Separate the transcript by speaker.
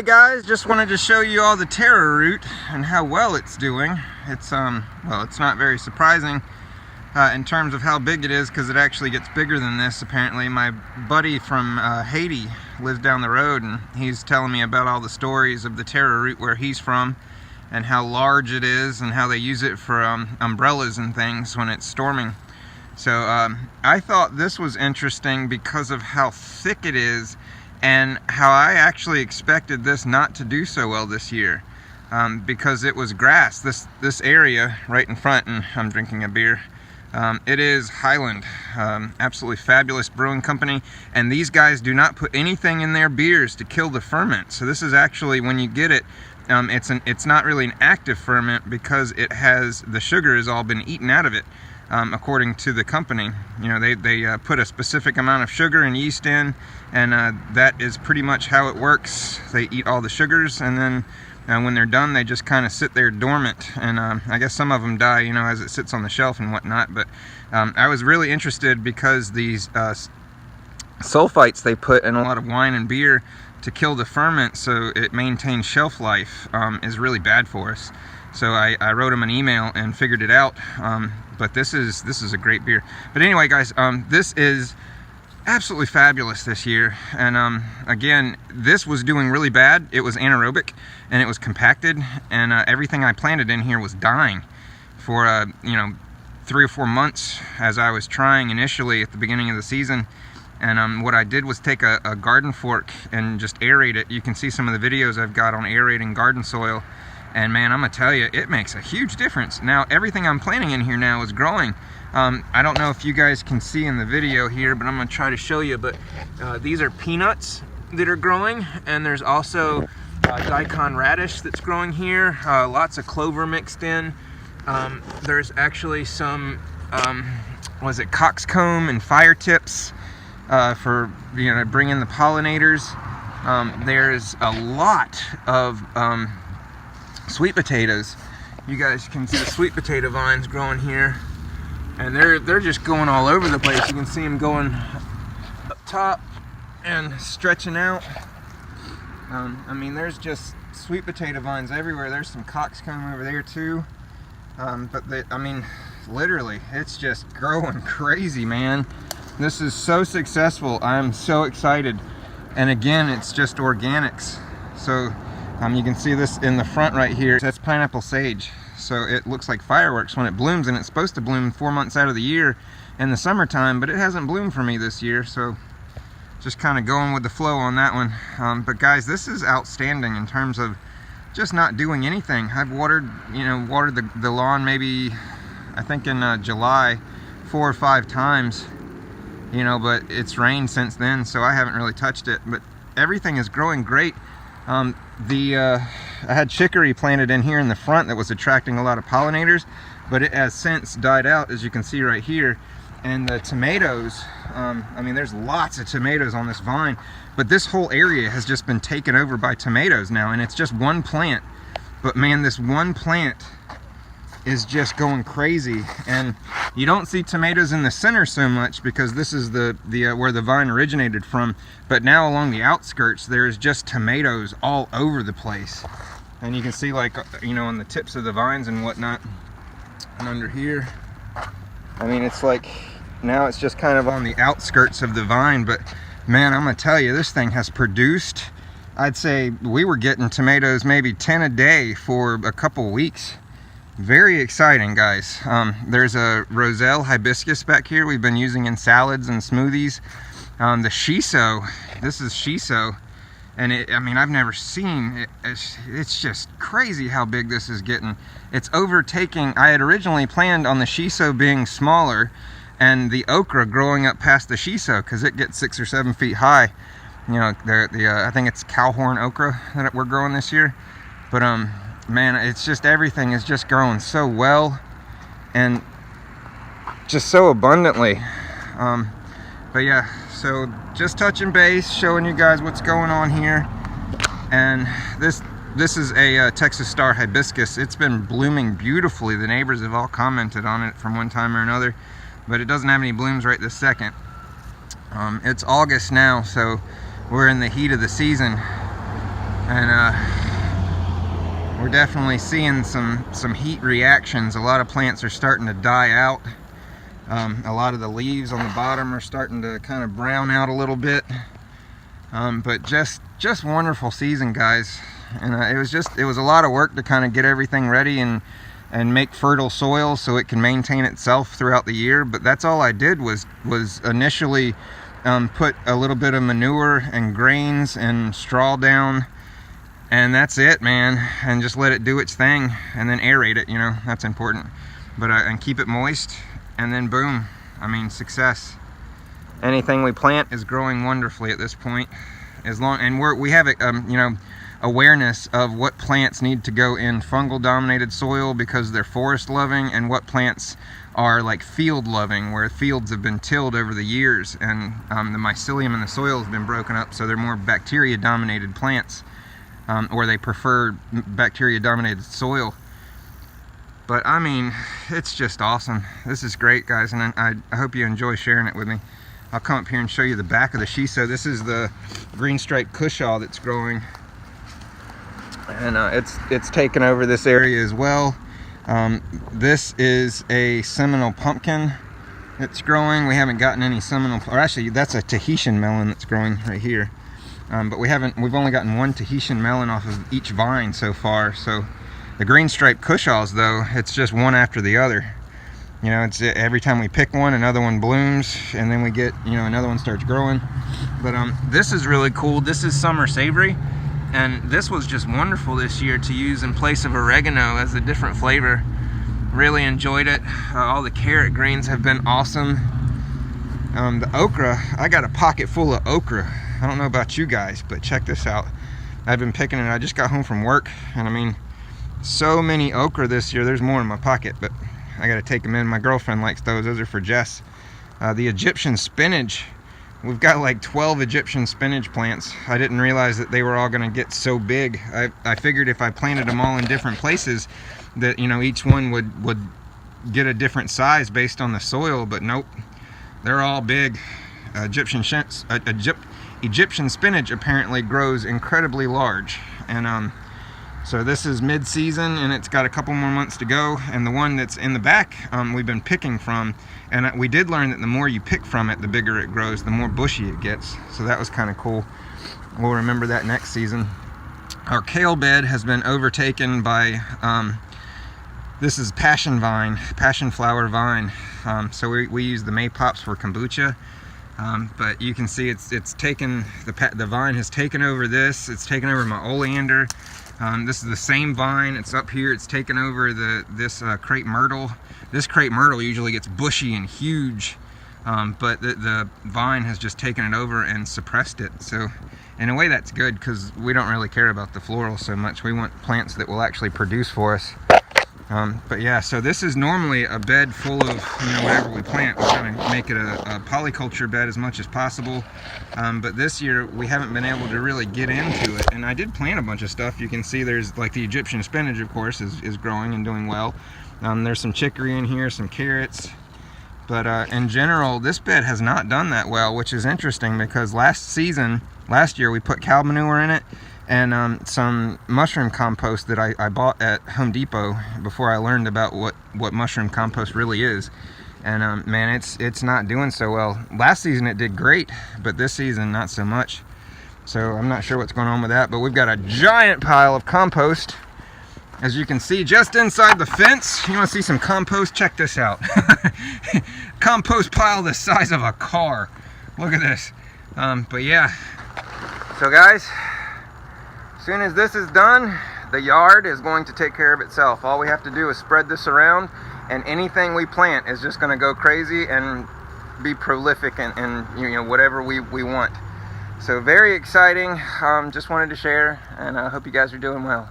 Speaker 1: guys, just wanted to show you all the Taro root and how well it's doing. It's well, it's not very surprising in terms of how big it is, because it actually gets bigger than this apparently. My buddy from Haiti lives down the road, and he's telling me about all the stories of the Taro root where he's from and how large it is and how they use it for umbrellas and things when it's storming. So I thought this was interesting because of how thick it is and how I actually expected this not to do so well this year, because it was grass. This area right in front, and I'm drinking a beer, it is Highland, absolutely fabulous brewing company, and these guys do not put anything in their beers to kill the ferment. So this is actually, when you get it, it's not really an active ferment because it has, the sugar has all been eaten out of it. According to the company, you know, they put a specific amount of sugar and yeast in, and that is pretty much how it works. They eat all the sugars, and then when they're done, they just kind of sit there dormant, and I guess some of them die, you know, as it sits on the shelf and whatnot. But I was really interested because these sulfites they put in a lot of wine and beer to kill the ferment so it maintains shelf life is really bad for us. So I wrote them an email and figured it out. But this is a great beer. But anyway, guys, this is absolutely fabulous this year. And again, this was doing really bad. It was anaerobic and it was compacted, and everything I planted in here was dying for you know, 3 or 4 months as I was trying initially at the beginning of the season. And what I did was take a garden fork and just aerate it. You can see some of the videos I've got on aerating garden soil. And man, I'm gonna tell you, it makes a huge difference. Now, everything I'm planting in here now is growing. I don't know if you guys can see in the video here, but I'm gonna try to show you. But these are peanuts that are growing, and there's also daikon radish that's growing here. Lots of clover mixed in. There's actually some, was it coxcomb and fire tips for, you know, bring in the pollinators. There's a lot of sweet potatoes. You guys can see the sweet potato vines growing here, and they're just going all over the place. You can see them going up top and stretching out. I mean, there's just sweet potato vines everywhere. There's some coxcomb over there too. But I mean, literally, it's just growing crazy, man. This is so successful. I'm so excited. And again, it's just organics. So you can see this in the front right here. That's pineapple sage. So it looks like fireworks when it blooms, and it's supposed to bloom 4 months out of the year in the summertime, but it hasn't bloomed for me this year. So just kind of going with the flow on that one. But guys, this is outstanding in terms of just not doing anything. I've watered the lawn maybe, I think in July, 4 or 5 times, you know, but it's rained since then, so I haven't really touched it. But everything is growing great. I had chicory planted in here in the front that was attracting a lot of pollinators, but it has since died out, as you can see right here. And the tomatoes, I mean, there's lots of tomatoes on this vine, but this whole area has just been taken over by tomatoes now, and it's just one plant. But man, this one plant is just going crazy, and you don't see tomatoes in the center so much because this is the where the vine originated from. But now along the outskirts, there's just tomatoes all over the place, and you can see, like, you know, on the tips of the vines and whatnot, and under here. I mean, it's like now it's just kind of on the outskirts of the vine. But man, I'm gonna tell you, this thing has produced, I'd say we were getting tomatoes maybe 10 a day for a couple weeks. Very exciting, guys. There's a roselle hibiscus back here we've been using in salads and smoothies. The shiso, this is shiso, and I mean, I've never seen it. It's just crazy how big this is getting. It's overtaking. I had originally planned on the shiso being smaller and the okra growing up past the shiso, because it gets 6 or 7 feet high. You know, I think it's cowhorn okra that we're growing this year. But man, it's just, everything is just growing so well and just so abundantly. But yeah, so just touching base, showing you guys what's going on here. And this is a Texas Star hibiscus. It's been blooming beautifully. The neighbors have all commented on it from one time or another, but it doesn't have any blooms right this second. It's August now, so we're in the heat of the season. And we're definitely seeing some heat reactions. A lot of plants are starting to die out. A lot of the leaves on the bottom are starting to kind of brown out a little bit. But just wonderful season, guys. And it was a lot of work to kind of get everything ready and make fertile soil so it can maintain itself throughout the year. But that's all I did was initially put a little bit of manure and grains and straw down, and that's it, man. And just let it do its thing, and then aerate it, you know, that's important. But and keep it moist, and then boom, I mean, success. Anything we plant is growing wonderfully at this point, and we have you know, awareness of what plants need to go in fungal dominated soil because they're forest loving, and what plants are like field loving, where fields have been tilled over the years, and the mycelium in the soil has been broken up, so they're more bacteria dominated plants, or they prefer bacteria dominated soil. But I mean, it's just awesome. This is great, guys, and I hope you enjoy sharing it with me. I'll come up here and show you the back of the shiso. This is the green striped cushaw that's growing, and it's taken over this area as well. This is a Seminole pumpkin that's growing. We haven't gotten any Seminole, or actually that's a Tahitian melon that's growing right here. But we've only gotten one Tahitian melon off of each vine so far. So the green striped cushaws, though, it's just one after the other. You know, it's every time we pick one, another one blooms, and then we get, you know, another one starts growing. But this is really cool. This is summer savory, and this was just wonderful this year to use in place of oregano as a different flavor. Really enjoyed it. All the carrot greens have been awesome. The okra, I got a pocket full of okra. I don't know about you guys, but check this out. I've been picking it. I just got home from work, and I mean, so many okra this year. There's more in my pocket, but I gotta take them in. My girlfriend likes those. Those are for Jess. The Egyptian spinach, we've got like 12 Egyptian spinach plants. I didn't realize that they were all gonna get so big. I figured if I planted them all in different places that, you know, each one would get a different size based on the soil, but nope, they're all big. Egyptian spinach apparently grows incredibly large, and so this is mid-season, and it's got a couple more months to go. And the one that's in the back, we've been picking from, and we did learn that the more you pick from it, the bigger it grows, the more bushy it gets. So that was kind of cool. We'll remember that next season. Our kale bed has been overtaken by this is passion flower vine. So we use the maypops for kombucha. But you can see it's taken, the vine has taken over this. It's taken over my oleander. This is the same vine. It's up here. It's taken over this crepe myrtle. This crepe myrtle usually gets bushy and huge, but the vine has just taken it over and suppressed it. So in a way that's good, because we don't really care about the floral so much. We want plants that will actually produce for us. But yeah, so this is normally a bed full of, you know, whatever we plant. We're trying to make it a polyculture bed as much as possible. But this year we haven't been able to really get into it. And I did plant a bunch of stuff. You can see there's like the Egyptian spinach, of course, is growing and doing well. There's some chicory in here, some carrots. But in general, this bed has not done that well, which is interesting because last year we put cow manure in it, and some mushroom compost that I bought at Home Depot before I learned about what mushroom compost really is. And man, it's not doing so well. Last season it did great, but this season not so much. So I'm not sure what's going on with that, but we've got a giant pile of compost, as you can see, just inside the fence. You want to see some compost? Check this out. Compost pile the size of a car. Look at this. But yeah, so guys, as soon as this is done, the yard is going to take care of itself. All we have to do is spread this around, and anything we plant is just going to go crazy and be prolific and you know, whatever we want. So very exciting. Just wanted to share, and I hope you guys are doing well.